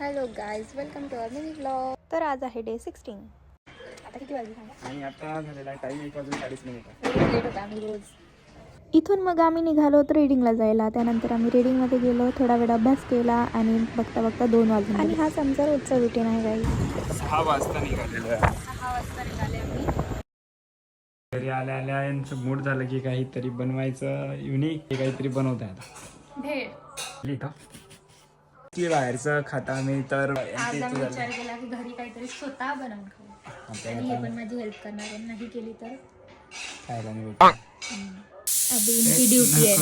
Hello guys, welcome to our mini blog. तर आज आहे डे 16. आता किती वाजले सांगा? आणि आता झालेला टाइम 1:40 लेट होता आम्ही रोज. इथून मग आम्ही निघालो होतो रीडिंगला जायला. त्यानंतर आम्ही रीडिंगमध्ये गेलो, थोडा वेळ अभ्यास केला आणि बघता बघता 2 वाजून गेले. आणि हाच आमचा रोजचा रुटीन आहे गाई. 6 वाजता निघालेलो आहे. 6 वाजता निघाले आम्ही. घरी आल्या आल्या यांचं मूड झालं की काहीतरी बनवायचं युनिक, हे काहीतरी बनवत आहे आता. भेळ. की बाहेरचं खाता मी तर आज आम्ही विचार केला की घरी काहीतरी स्वतः बनवून खाऊ. आणि हे पण माझी हेल्प करणार आहे, नाही केली तर खायला नाही अभी इनकी ड्यूटी आहे.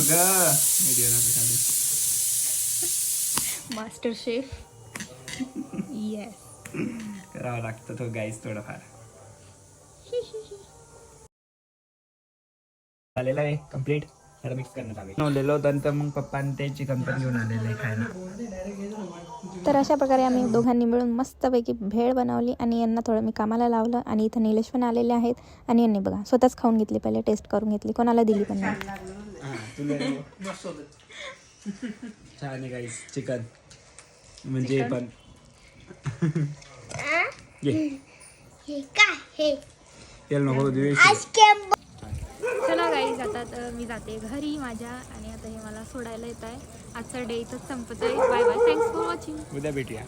Master chef. येस. करावं लागतं तो गाईस थोडंफार. झालेला आहे कम्प्लीट. जरा मिक्स करण्यात आले बनवलेलो नंतर मग पप्पांनी ते चिकन पण घेऊन आलेलं आहे खायला. तर अशा प्रकारे आम्ही दोघांनी मिळून मस्तपैकी भेळ बनवली आणि यांना थोडं मी कामाला लावलं. आणि इथं निलेश पण आलेले आहेत आणि यांनी बघा स्वतःच खाऊन घेतली, पहिले टेस्ट करून घेतली, कोणाला दिली पण नाही. छान आहे गाईस चिकन म्हणजे पण नको चला गाईज, आता तर मी जाते घरी माझ्या. आणि आता हे मला सोडायला येत आहे. आजचा डे इथंच संपत आहे. Bye bye, thanks for watching. उद्या भेटूया.